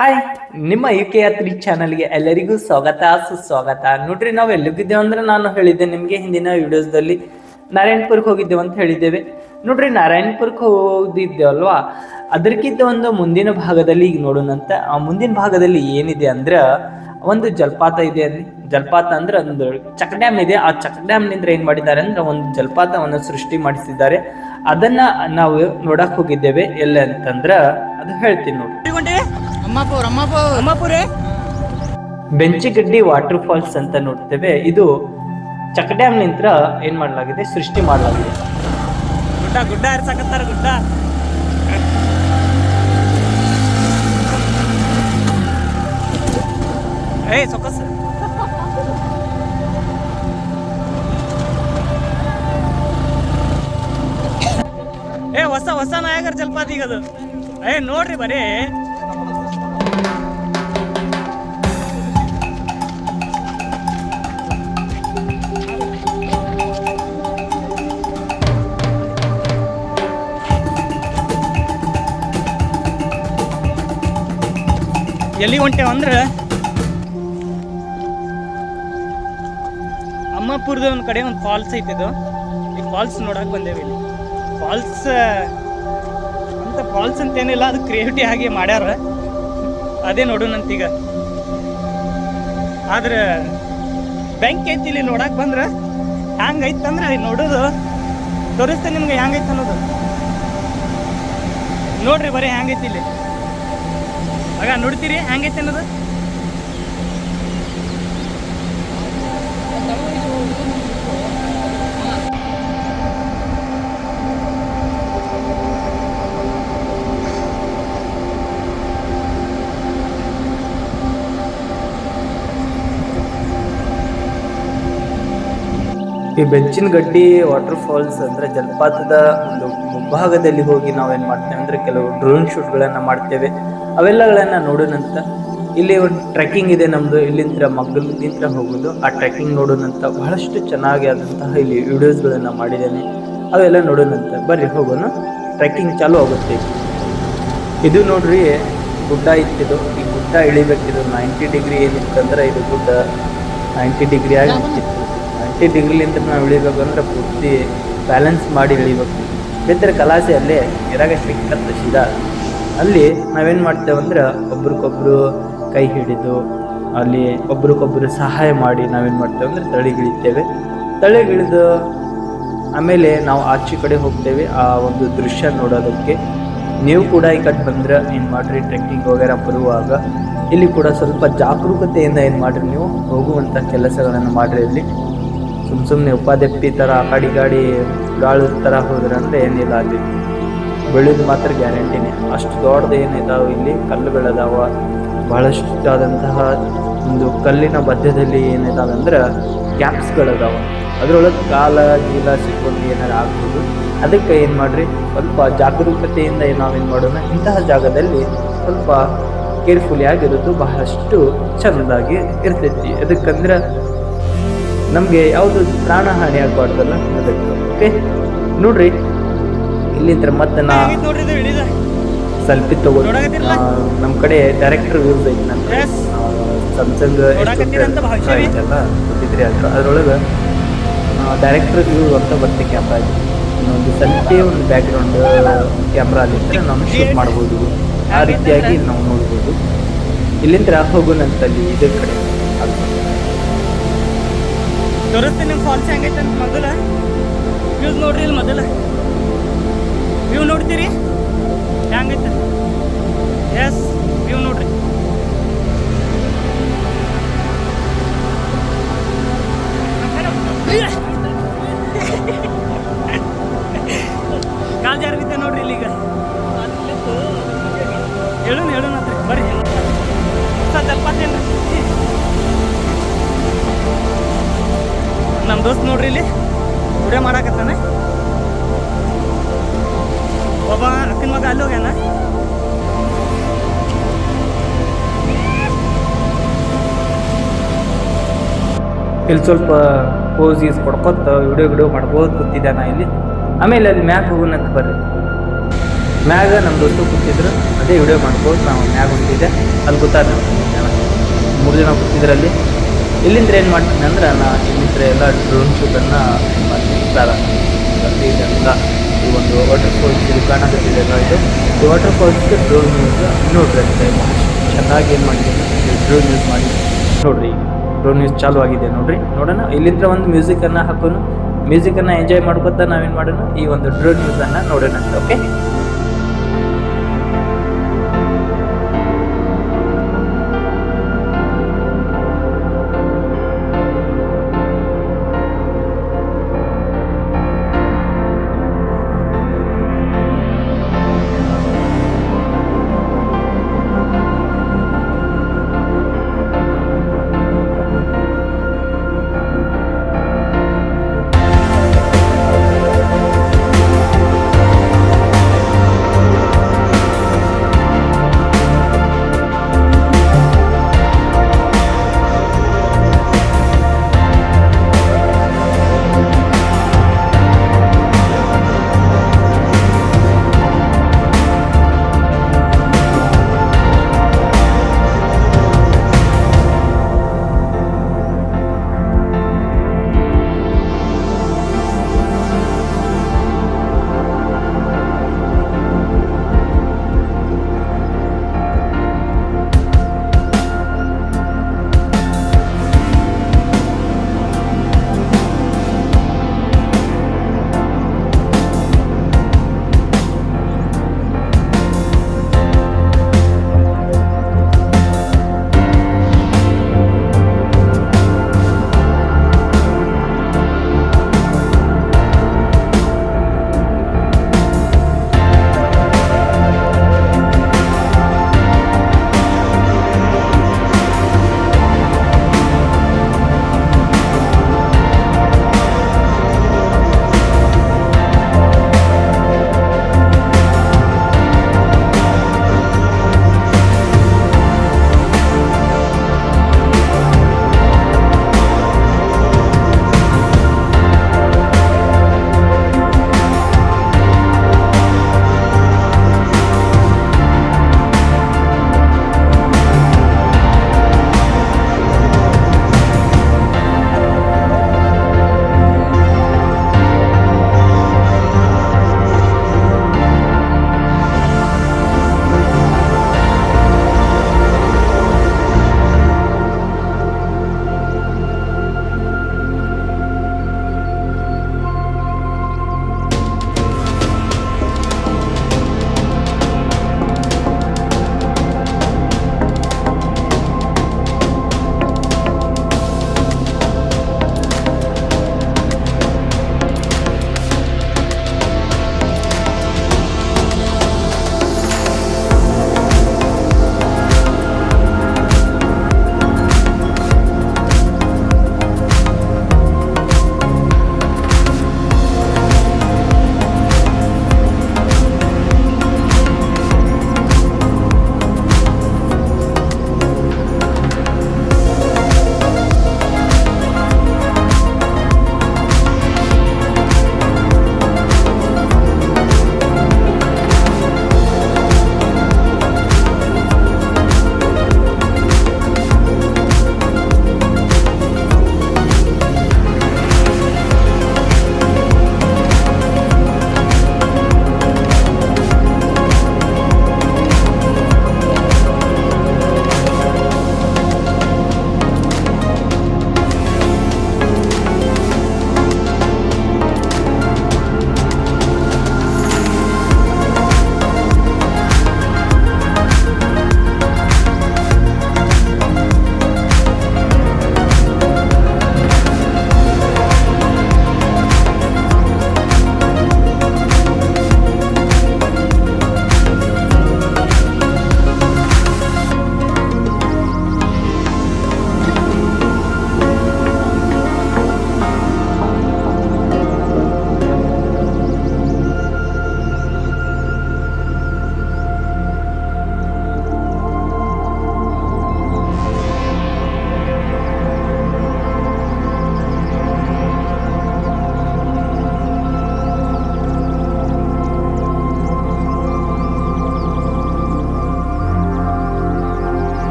Hi, ನಿಮ್ಮ UK3 ಚಾನಲ್ಗೆ ಎಲ್ಲರಿಗೂ ಸ್ವಾಗತ ಸುಸ್ವಾಗತ. ನೋಡ್ರಿ, ನಾವು ಎಲ್ಲಿಗಿದ್ದೇವೆ ಅಂದ್ರೆ ನಾನು ಹೇಳಿದ್ದೆ ನಿಮಗೆ ಹಿಂದಿನ ವಿಡಿಯೋಸ್ದಲ್ಲಿ ನಾರಾಯಣಪುರಕ್ಕೆ ಹೋಗಿದ್ದೇವೆ ಅಂತ ಹೇಳಿದ್ದೇವೆ. ನೋಡ್ರಿ, ನಾರಾಯಣಪುರಕ್ಕೆ ಹೋಗಿದ್ದೇವಲ್ವಾ, ಅದಕ್ಕಿಂತ ಒಂದು ಮುಂದಿನ ಭಾಗದಲ್ಲಿ ಈಗ ನೋಡೋಣಂತ. ಆ ಮುಂದಿನ ಭಾಗದಲ್ಲಿ ಏನಿದೆ ಅಂದ್ರೆ ಒಂದು ಜಲಪಾತ ಇದೆ. ಅಲ್ಲಿ ಜಲಪಾತ ಅಂದ್ರೆ ಒಂದು ಚೆಕ್ ಡ್ಯಾಮ್ ಇದೆ. ಆ ಚೆಕ್ ಡ್ಯಾಮ್ ನಿಂದ ಏನ್ ಮಾಡಿದ್ದಾರೆ ಅಂದ್ರೆ ಒಂದು ಜಲಪಾತವನ್ನು ಸೃಷ್ಟಿ ಮಾಡಿಸಿದ್ದಾರೆ. ಅದನ್ನ ನಾವು ನೋಡಕ್ ಹೋಗಿದ್ದೇವೆ. ಎಲ್ಲ ಅಂತಂದ್ರ ಅದು ಹೇಳ್ತೀನಿ ನೋಡಿ. ಬೆಂಚಿಗಡ್ಡಿ ವಾಟರ್ ಫಾಲ್ಸ್ ಅಂತ ನೋಡ್ತೇವೆ. ಇದು ಚೆಕ್ ಡ್ಯಾಮ್ ನಿಂತ್ರ ಏನ್ ಮಾಡಲಾಗಿದೆ, ಸೃಷ್ಟಿ ಮಾಡಲಾಗಿದೆ. ಗುಡ್ಡ ಗುಡ್ಡ ಹರ್ಸಕತ್ತಾರ ಗುಡ್ಡ. ಏ ಸೊಕಸ್ ಹೊಸ ನಾಯಕರ ಜಲಪಾತ ಈಗ ಅದು. ನೋಡ್ರಿ ಬರೀ ಎಲ್ಲಿ ಹೊಂಟೇವ ಅಂದ್ರೆ ಅಮ್ಮಾಪುರದ ಒಂದು ಕಡೆ ಒಂದು ಫಾಲ್ಸ್ ಐತಿದು. ಈ ಫಾಲ್ಸ್ ನೋಡಕ್ ಬಂದೇವಿ. ಇಲ್ಲಿ ಫಾಲ್ಸ್ ಅಂತ ಫಾಲ್ಸ್ ಅಂತ ಏನಿಲ್ಲ, ಅದು ಕ್ರಿಯೇಟಿವ್ ಆಗಿ ಮಾಡ್ಯಾರ. ಅದೇ ನೋಡೋಣಂತೀಗ. ಆದ್ರೆ ಬೆಂಕಿ ಐತಿ ಇಲ್ಲಿ ನೋಡಕ್ ಬಂದ್ರೆ. ಹ್ಯಾಂಗೈತಂದ್ರೆ ನೋಡೋದು ತೋರಿಸ್ತೇನೆ ನಿಮ್ಗೆ ಹ್ಯಾಂಗೈತೆ ಅನ್ನೋದು. ನೋಡ್ರಿ ಬರೀ ಹ್ಯಾಂಗೈತಿ ಇಲ್ಲಿ. ಆಗ ನೋಡ್ತೀರಿ ಹ್ಯಾಂಗೈತೆ ಅನ್ನೋದು. ಈ ಬೆಂಚಿನಗಡ್ಡಿ ವಾಟರ್ ಫಾಲ್ಸ್ ಅಂದ್ರೆ ಜಲಪಾತದ ಒಂದು ಮುಂಭಾಗದಲ್ಲಿ ಹೋಗಿ ನಾವೇನ್ ಮಾಡ್ತೇವೆ ಅಂದ್ರೆ ಕೆಲವು ಡ್ರೋನ್ ಶೂಟ್ಗಳನ್ನ ಮಾಡ್ತೇವೆ. ಅವೆಲ್ಲಗಳನ್ನ ನೋಡೋಣಂತ. ಇಲ್ಲಿ ಒಂದು ಟ್ರೆಕ್ಕಿಂಗ್ ಇದೆ ನಮ್ದು. ಇಲ್ಲಿಂದ ಮಗ್ಗಲಿಂದ ಹೋಗೋದು. ಆ ಟ್ರೆಕ್ಕಿಂಗ್ ನೋಡೋಣಂತ. ಬಹಳಷ್ಟು ಚೆನ್ನಾಗಿ ಆದಂತಹ ಇಲ್ಲಿ ವಿಡಿಯೋಸ್ಗಳನ್ನ ಮಾಡಿದ್ದೇನೆ. ಅವೆಲ್ಲ ನೋಡೋಣಂತ. ಬರ್ರಿ ಹೋಗೋಣ. ಟ್ರೆಕ್ಕಿಂಗ್ ಚಾಲು ಆಗುತ್ತೆ. ಇದು ನೋಡ್ರಿ ಗುಡ್ಡ ಇತ್ತಿದು. ಈ ಗುಡ್ಡ ಇಳಿಬೇಕಿದು 90 ಡಿಗ್ರಿ ಏನಿತ್ತಂದ್ರೆ ಇದು ಗುಡ್ಡ 90 ಡಿಗ್ರಿ ಆಗಿ ಇತ್ತು. 90 ಡಿಗ್ರಿಲಿಂದ ನಾವು ಇಳಿಬೇಕಂದ್ರೆ ಪೂರ್ತಿ ಬ್ಯಾಲೆನ್ಸ್ ಮಾಡಿ ಇಳಿಬೇಕು. ಬೇರೆ ಕಲಾಸೆ ಅಲ್ಲೇ ಇರಾಗ ಸಿಕ್ಕತ್ತ ಸೀದಾ. ಅಲ್ಲಿ ನಾವೇನು ಮಾಡ್ತೇವೆ ಅಂದ್ರೆ ಒಬ್ರಿಗೊಬ್ರು ಕೈ ಹಿಡಿದು ಅಲ್ಲಿ ಒಬ್ರಿಗೊಬ್ರು ಸಹಾಯ ಮಾಡಿ ನಾವೇನು ಮಾಡ್ತೇವೆ ಅಂದ್ರೆ ತಳಿಗಿಳಿತೇವೆ. ತಳಿಗಿಳಿದು ಆಮೇಲೆ ನಾವು ಆಚೆ ಕಡೆ ಹೋಗ್ತೇವೆ ಆ ಒಂದು ದೃಶ್ಯ ನೋಡೋದಕ್ಕೆ. ನೀವು ಕೂಡ ಈ ಕಡೆ ಬಂದ್ರೆ ಏನು ಮಾಡ್ರಿ, ಟ್ರೆಕ್ಕಿಂಗ್ ವಗೇರ ಬರುವಾಗ ಇಲ್ಲಿ ಕೂಡ ಸ್ವಲ್ಪ ಜಾಗರೂಕತೆಯಿಂದ ಏನು ಮಾಡ್ರಿ, ನೀವು ಹೋಗುವಂಥ ಕೆಲಸಗಳನ್ನು ಮಾಡ್ರಿ. ಇಲ್ಲಿ ಸುಮ್ಮನೆ ಉಪಾಧ್ಯಪ್ಪಿ ಥರ ಗಾಡಿ ಗಾಳಿ ಥರ ಹೋದ್ರೆ ಅಂದರೆ ಏನಿಲ್ಲ. ಅಲ್ಲಿ ಬೆಳೆದು ಮಾತ್ರ ಗ್ಯಾರಂಟಿನೇ. ಅಷ್ಟು ದೊಡ್ಡದು ಏನಿದಾವೆ ಇಲ್ಲಿ ಕಲ್ಲುಗಳದಾವ. ಬಹಳಷ್ಟಾದಂತಹ ಒಂದು ಕಲ್ಲಿನ ಮಧ್ಯದಲ್ಲಿ ಏನಿದಾವೆ ಅಂದ್ರೆ ಗ್ಯಾಪ್ಸ್ಗಳದಾವ. ಅದರೊಳಗೆ ಕಾಲ ಗೀಲ ಸಿಕ್ಕೊಂಡು ಏನಾರು ಆಗ್ಬೋದು. ಅದಕ್ಕೆ ಏನು ಮಾಡಿರಿ, ಸ್ವಲ್ಪ ಜಾಗರೂಕತೆಯಿಂದ ನಾವೇನು ಮಾಡೋಣ, ಇಂತಹ ಜಾಗದಲ್ಲಿ ಸ್ವಲ್ಪ ಕೇರ್ಫುಲಿ ಆಗಿರೋದು ಬಹಳಷ್ಟು ಚೆಂದಾಗಿ ಇರ್ತೈತಿ. ಅದಕ್ಕಂದ್ರೆ ನಮಗೆ ಯಾವುದು ಪ್ರಾಣ ಹಾನಿ ಆಗಬಾರ್ದಲ್ಲ, ಅದಕ್ಕೆ. ಓಕೆ ನೋಡ್ರಿ, ಇಲ್ಲಿಂದ ಮತ್ತೆ ನಾ ಸೆಲ್ಫಿ ತಗೊಂಡು ನಮ್ಮ ಕಡೆ ಡೈರೆಕ್ಟರ್ ವ್ಯೂಸ್ ಐತಿ. ನನ್ನ ಸ್ಯಾಮ್ಸಂಗ್ ಐತಲ್ಲ ಗೊತ್ತಿದ್ರಿ, ಅದ್ರೊಳಗೆ ಡೈರೆಕ್ಟರ್ ವ್ಯೂ ಅಂತ ಬರುತ್ತೆ ಕ್ಯಾಮ್ರಾ. ಇದೆ ಒಂದು ಸೆಲ್ಫಿ, ಒಂದು ಬ್ಯಾಕ್ಗ್ರೌಂಡ್ ಕ್ಯಾಮ್ರಾ ಅಲ್ಲಿಂದ ನಾವು ಶೂಟ್ ಮಾಡ್ಬೋದು. ಆ ರೀತಿಯಾಗಿ ನಾವು ನೋಡ್ಬೋದು. ಇಲ್ಲಿಂದ ಹೋಗೋಣಂತಲ್ಲಿ ಇದ್ರ ಕಡೆ ತೋರಿಸ್ತೀನಿ ನಿಮ್ಮ ಫಾಲ್ಸ್ ಹೆಂಗೈತೆ ಅಂತ. ಮೊದಲ ವ್ಯೂಸ್ ನೋಡ್ರಿ. ಇಲ್ಲಿ ಮೊದಲ ವ್ಯೂ ನೋಡ್ತೀರಿ ಹೆಂಗೈತೆ. ಎಸ್, ವ್ಯೂ ನೋಡ್ರಿ. ಕಾಲ್ ಜಾರ ಬಿದ್ದೆ ನೋಡ್ರಿ ಇಲ್ಲಿಗ. ಹೇಳೋಣ ಬರ್ರಿ. ಜಲಪಾತ ಏನ್ರಿ ನಮ್ಮ ದೋಸ್ತ್ ನೋಡ್ರಿ ಇಲ್ಲಿ ವಿಡಿಯೋ ಮಾಡಾಕತ್ತಾನೆ. ಒಬ್ಬ ಅಕ್ಕನ ಮಗ ಅಲ್ಲಿ ಹೋಗ್ಯಾನ. ಇಲ್ಲಿ ಸ್ವಲ್ಪ ಪೋಸ್ ಗೀಸ್ ಕೊಡ್ಕೊತ ವಿಡಿಯೋ ಮಾಡ್ಬೋದು ಕೂತಿದ್ದೆ ನಾ ಇಲ್ಲಿ. ಆಮೇಲೆ ಅಲ್ಲಿ ಮ್ಯಾಕ್ ಹೋಗೋಣಂತ ಬರ್ರಿ. ಮ್ಯಾಗ ನಮ್ಮ ದೋಸ್ತು ಕೂತಿದ್ರು, ಅದೇ ವಿಡಿಯೋ ಮಾಡ್ಬೋದು ನಾವು ಮ್ಯಾಗ ಹೊಂಟಿದ್ದೆ. ಅಲ್ಲಿ ಗೊತ್ತಾದ 3 ಜನ ಕೂತಿದ್ರಲ್ಲಿ. ಇಲ್ಲಿಂದ ಏನು ಮಾಡ್ತೀನಿ ಅಂದ್ರೆ ಇಲ್ಲಿಂದ ಎಲ್ಲ ಡ್ರೋನ್ ಶೂಟನ್ನು ಮಾಡ್ತೀನಿ ಪ್ರಾರಂಭ. ಇದೆಲ್ಲ ಈ ಒಂದು ವಾಟರ್ ಫಾಲ್ಸ್ ಇದು ಕಾಣಕತ್ತಿದೆ ಇದು. ಈ ವಾಟರ್ ಫಾಲ್ಸ್ಗೆ ಡ್ರೋನ್ ಯೂಸ್ ನೋಡ್ರಿ ಅಂತ ಚೆನ್ನಾಗಿ ಏನು ಮಾಡಿದ್ದೀನಿ ಡ್ರೋನ್ ಯೂಸ್ ಮಾಡಿ ನೋಡ್ರಿ. ಡ್ರೋನ್ ಯೂಸ್ ಚಾಲು ಆಗಿದೆ ನೋಡ್ರಿ. ನೋಡೋಣ ಇಲ್ಲಿಂದ ಒಂದು ಮ್ಯೂಸಿಕನ್ನು ಹಾಕೋನು, ಮ್ಯೂಸಿಕನ್ನು ಎಂಜಾಯ್ ಮಾಡ್ಕೊತಾ ನಾವೇನು ಮಾಡೋಣ ಈ ಒಂದು ಡ್ರೋನ್ ಯೂಸನ್ನು ನೋಡೋಣ ಅಂತ. ಓಕೆ,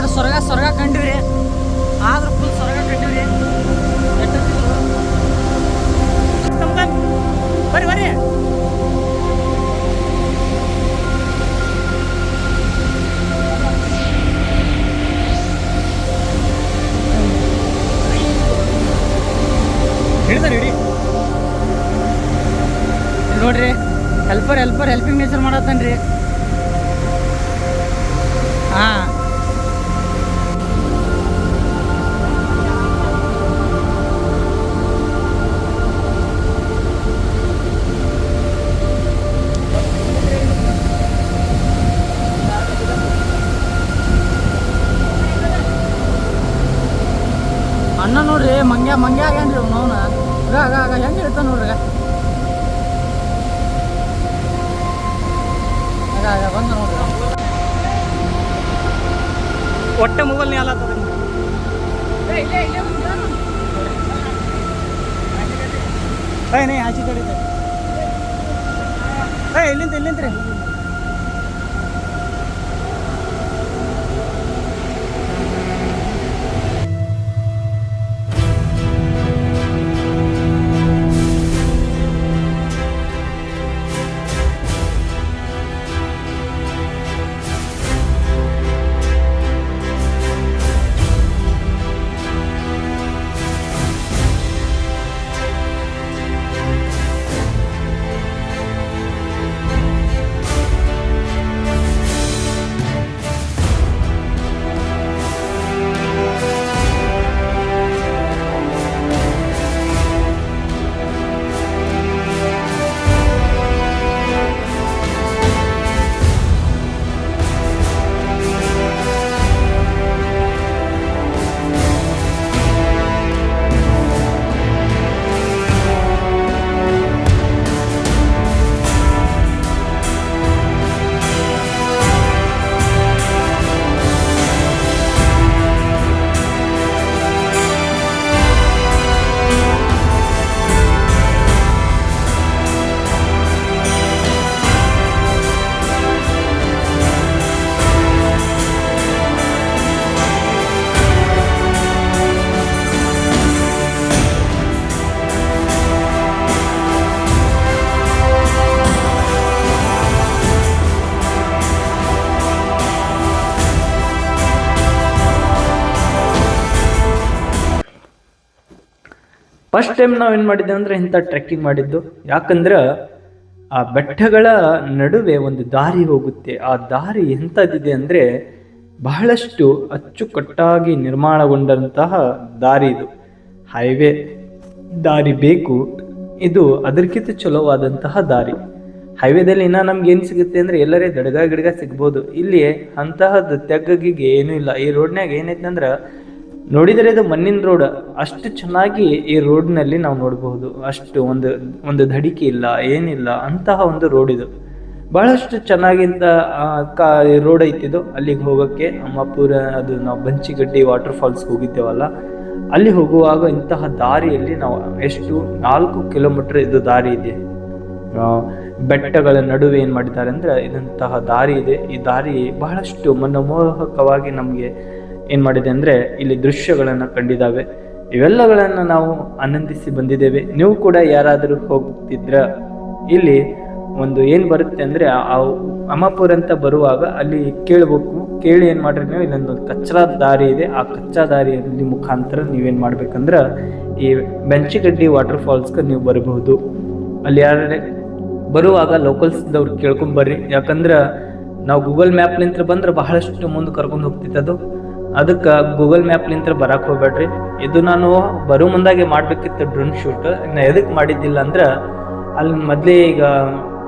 ಆದ್ರೆ ಸ್ವರ್ಗ ಕಂಡಿವ್ರಿ, ಆದ್ರೂ ಫುಲ್ ಸ್ವರ್ಗ ಕಂಡಿವ್ರಿ. ಬರ್ರಿ ಬರ್ರಿ. ಹಿಡಿದಾರೆ ಹಿಡಿ ನೋಡ್ರಿ, ಹೆಲ್ಪಿಂಗ್ ನೇಚರ್ ಮಾಡತ್ತನ್ರಿ. ಹಾ ಅಣ್ಣ ನೋಡ್ರಿ, ಮಂಗ್ಯ ಆಗ್ಯಾನ್ರಿ ಅವನ ಹೆಂಗೆ ಇರ್ತಾನ ನೋಡ್ರಿ. ಬಂದ ನೋಡ್ರಿ, ಹೊಟ್ಟೆ ಮೊಬೈಲ್ ನೀಲತ್ತದ. ನೀ ಆಚೆ ಕಡೆ ಇಲ್ಲಿಂತ್ರಿ. ಫಸ್ಟ್ ಟೈಮ್ ನಾವೇನು ಮಾಡಿದ್ದೇವೆ ಅಂದರೆ ಇಂಥ ಟ್ರೆಕ್ಕಿಂಗ್ ಮಾಡಿದ್ದು. ಯಾಕಂದ್ರೆ ಆ ಬೆಟ್ಟಗಳ ನಡುವೆ ಒಂದು ದಾರಿ ಹೋಗುತ್ತೆ. ಆ ದಾರಿ ಎಂಥದ್ದಿದೆ ಅಂದರೆ ಬಹಳಷ್ಟು ಅಚ್ಚುಕಟ್ಟಾಗಿ ನಿರ್ಮಾಣಗೊಂಡಂತಹ ದಾರಿ ಇದು. ಹೈವೇ ದಾರಿ ಬೇಕು, ಇದು ಅದಕ್ಕಿಂತ ಚಲೋವಾದಂತಹ ದಾರಿ. ಹೈವೇದಲ್ಲಿ ಇನ್ನೂ ನಮ್ಗೆ ಏನು ಸಿಗುತ್ತೆ ಅಂದರೆ ಎಲ್ಲರೇ ಗಿಡಗ ಸಿಗ್ಬೋದು. ಇಲ್ಲಿ ಅಂತಹದ್ದು ತೆಗ್ಗಿಗೆ ಏನೂ ಇಲ್ಲ. ಈ ರೋಡ್ನಾಗ ಏನೈತೆ ಅಂದ್ರೆ ನೋಡಿದರೆ ಇದು ಮಣ್ಣಿನ ರೋಡ್, ಅಷ್ಟು ಚೆನ್ನಾಗಿ ಈ ರೋಡ್ನಲ್ಲಿ ನಾವು ನೋಡಬಹುದು. ಅಷ್ಟು ಒಂದು ಧಡಿಕೆ ಇಲ್ಲ, ಏನಿಲ್ಲ ಅಂತಹ ಒಂದು ರೋಡ್ ಇದು. ಬಹಳಷ್ಟು ಚೆನ್ನಾಗಿಂತ ರೋಡ್ ಐತಿದು. ಅಲ್ಲಿಗೆ ಹೋಗೋಕ್ಕೆ ಅಮ್ಮಾಪುರ, ಅದು ನಾವು ಬಂಚಿಗಡ್ಡಿ ವಾಟರ್ ಫಾಲ್ಸ್ಗೆ ಹೋಗಿದ್ದೇವಲ್ಲ, ಅಲ್ಲಿ ಹೋಗುವಾಗ ಇಂತಹ ದಾರಿಯಲ್ಲಿ ನಾವು ಎಷ್ಟು 4 ಕಿಲೋಮೀಟರ್ ಇದು ದಾರಿ ಇದೆ. ಬೆಟ್ಟಗಳ ನಡುವೆ ಏನು ಮಾಡಿದ್ದಾರೆ ಅಂದರೆ ಇದಂತಹ ದಾರಿ ಇದೆ. ಈ ದಾರಿ ಬಹಳಷ್ಟು ಮನಮೋಹಕವಾಗಿ ನಮಗೆ ಏನು ಮಾಡಿದೆ ಅಂದರೆ ಇಲ್ಲಿ ದೃಶ್ಯಗಳನ್ನು ಕಂಡಿದ್ದಾವೆ. ಇವೆಲ್ಲಗಳನ್ನು ನಾವು ಆನಂದಿಸಿ ಬಂದಿದ್ದೇವೆ. ನೀವು ಕೂಡ ಯಾರಾದರೂ ಹೋಗ್ತಿದ್ರ ಇಲ್ಲಿ ಒಂದು ಏನು ಬರುತ್ತೆ ಅಂದರೆ ಅಮ್ಮಾಪುರ ಅಂತ ಬರುವಾಗ ಅಲ್ಲಿ ಕೇಳಬೇಕು. ಕೇಳಿ ಏನು ಮಾಡ್ರಿ ನೀವು, ಇಲ್ಲೊಂದು ಕಚ್ಚಾ ದಾರಿ ಇದೆ. ಆ ಕಚ್ಚಾ ದಾರಿಯಲ್ಲಿ ಮುಖಾಂತರ ನೀವೇನು ಮಾಡ್ಬೇಕಂದ್ರೆ ಈ ಬೆಂಚಿಗಡ್ಡಿ ವಾಟರ್ ಫಾಲ್ಸ್ಗೆ ನೀವು ಬರಬಹುದು. ಅಲ್ಲಿ ಯಾರೇ ಬರುವಾಗ ಲೋಕಲ್ಸ್ದವ್ರು ಕೇಳ್ಕೊಂಬರ್ರಿ. ಯಾಕಂದ್ರೆ ನಾವು ಗೂಗಲ್ ಮ್ಯಾಪ್ಲಿಂತ ಬಂದ್ರೆ ಬಹಳಷ್ಟು ಮುಂದೆ ಕರ್ಕೊಂಡು ಹೋಗ್ತಿತ್ತದು. ಅದಕ್ಕೆ ಗೂಗಲ್ ಮ್ಯಾಪ್ಲಿಂತ ಬರಕ್ಕೆ ಹೋಗ್ಬೇಡ್ರಿ. ಇದು ನಾನು ಬರೋ ಮುಂದಾಗೆ ಮಾಡಬೇಕಿತ್ತು ಡ್ರೋನ್ ಶೂಟ್. ಇನ್ನು ಎದಕ್ಕೆ ಮಾಡಿದ್ದಿಲ್ಲ ಅಂದ್ರೆ ಅಲ್ಲಿ ಮೊದಲೇ ಈಗ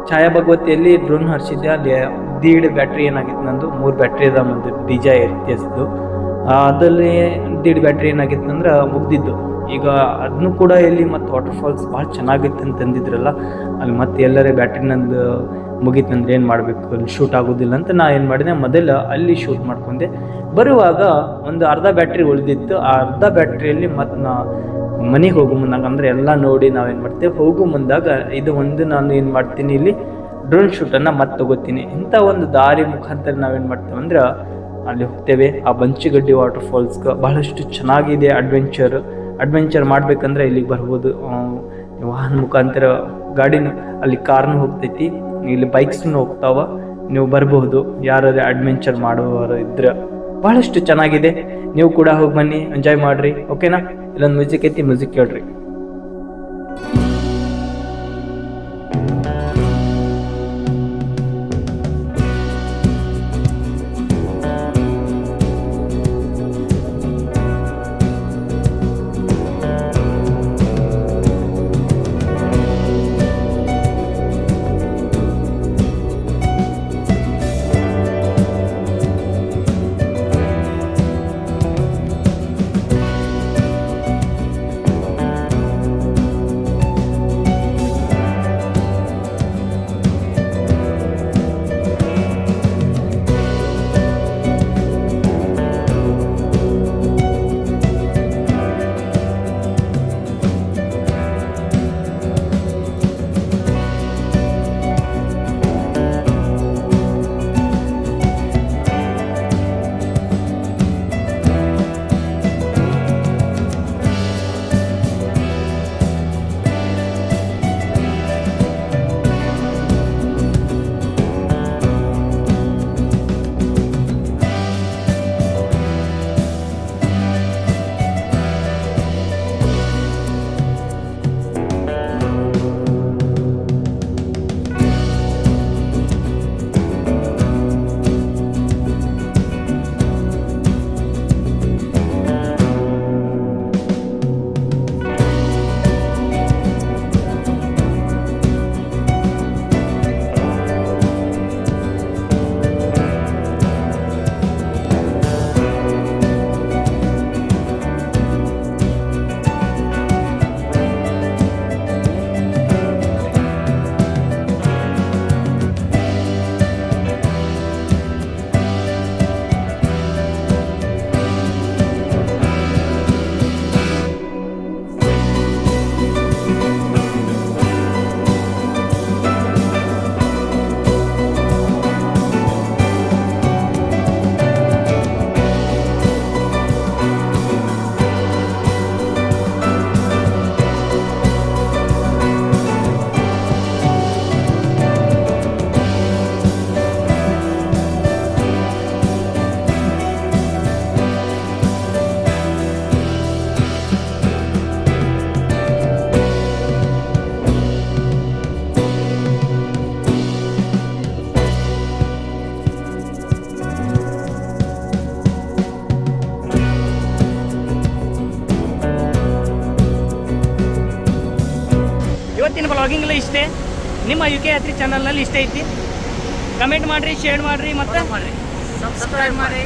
ಛಾಯಾ ಭಗವತಿಯಲ್ಲಿ ಡ್ರೋನ್ ಹರಿಸಿದ್ದೆ. ಅಲ್ಲಿ 1.5 ಬ್ಯಾಟ್ರಿ ಏನಾಗಿತ್ತು, ನಂದು 3 ಬ್ಯಾಟ್ರಿ ಅದ ಮುಂದೆ ಡಿಜೆ ಇರ್ತಿದ್ದು. ಅದಲ್ಲಿ 1.5 ಬ್ಯಾಟ್ರಿ ಏನಾಗಿತ್ತು ಅಂದ್ರೆ ಮುಗ್ದಿದ್ದು. ಈಗ ಅದನ್ನು ಕೂಡ ಎಲ್ಲಿ ಮತ್ತು ವಾಟರ್ ಫಾಲ್ಸ್ ಭಾಳ ಚೆನ್ನಾಗಿತ್ತು ಅಂತಂದಿದ್ರಲ್ಲ, ಅಲ್ಲಿ ಮತ್ತೆ ಎಲ್ಲರೇ ಬ್ಯಾಟ್ರಿ ನಂದು ಮುಗೀತಂದ್ರೆ ಏನು ಮಾಡಬೇಕು, ಅಲ್ಲಿ ಶೂಟ್ ಆಗೋದಿಲ್ಲ ಅಂತ ನಾ ಏನು ಮಾಡಿದೆ, ಮೊದಲು ಅಲ್ಲಿ ಶೂಟ್ ಮಾಡ್ಕೊಂಡೆ. ಬರುವಾಗ ಒಂದು ಅರ್ಧ ಬ್ಯಾಟ್ರಿ ಉಳಿದಿತ್ತು. ಆ ಅರ್ಧ ಬ್ಯಾಟ್ರಿಯಲ್ಲಿ ಮತ್ತು ನಾ ಮನೆಗೆ ಹೋಗೋ ಮುಂದಾಗ ಅಂದರೆ ಎಲ್ಲ ನೋಡಿ ನಾವೇನು ಮಾಡ್ತೇವೆ, ಹೋಗೋ ಮುಂದಾಗ ಇದು ಒಂದು ನಾನು ಏನು ಮಾಡ್ತೀನಿ, ಇಲ್ಲಿ ಡ್ರೋನ್ ಶೂಟನ್ನು ಮತ್ತೆ ತಗೋತೀನಿ. ಇಂಥ ಒಂದು ದಾರಿ ಮುಖಾಂತರ ನಾವೇನು ಮಾಡ್ತೇವೆ ಅಂದ್ರೆ ಅಲ್ಲಿ ಹೋಗ್ತೇವೆ. ಆ ಬಂಚಿಗಡ್ಡಿ ವಾಟರ್ ಫಾಲ್ಸ್ಗೆ ಬಹಳಷ್ಟು ಚೆನ್ನಾಗಿದೆ. ಅಡ್ವೆಂಚರ್ ಮಾಡ್ಬೇಕಂದ್ರೆ ಇಲ್ಲಿಗೆ ಬರ್ಬೋದು. ವಾಹನ ಮುಖಾಂತರ ಗಾಡಿನ ಅಲ್ಲಿ ಕಾರ್ನು ಹೋಗ್ತೈತಿ, ಇಲ್ಲಿ ಬೈಕ್ಸ್ನು ಹೋಗ್ತಾವ. ನೀವು ಬರಬಹುದು ಯಾರು ಅಡ್ವೆಂಚರ್ ಮಾಡುವವರು ಇದ್ರೆ. ಬಹಳಷ್ಟು ಚೆನ್ನಾಗಿದೆ. ನೀವು ಕೂಡ ಹೋಗಿ ಬನ್ನಿ, ಎಂಜಾಯ್ ಮಾಡ್ರಿ. ಓಕೆನಾ? ಇಲ್ಲೊಂದು ಮ್ಯೂಸಿಕ್ ಐತಿ, ಮ್ಯೂಸಿಕ್ ಕೇಳ್ರಿ. ಇವತ್ತಿನ ಬ್ಲಾಗಿಂಗ್ ಎಲ್ಲ ಇಷ್ಟೇ. ನಿಮ್ಮ UK ಯಾತ್ರಿ ಚಾನಲ್ನಲ್ಲಿ ಇಷ್ಟ ಐತಿ. ಕಮೆಂಟ್ ಮಾಡಿರಿ, ಶೇರ್ ಮಾಡಿರಿ ಮತ್ತು ಸಬ್ಸ್ಕ್ರೈಬ್ ಮಾಡಿ.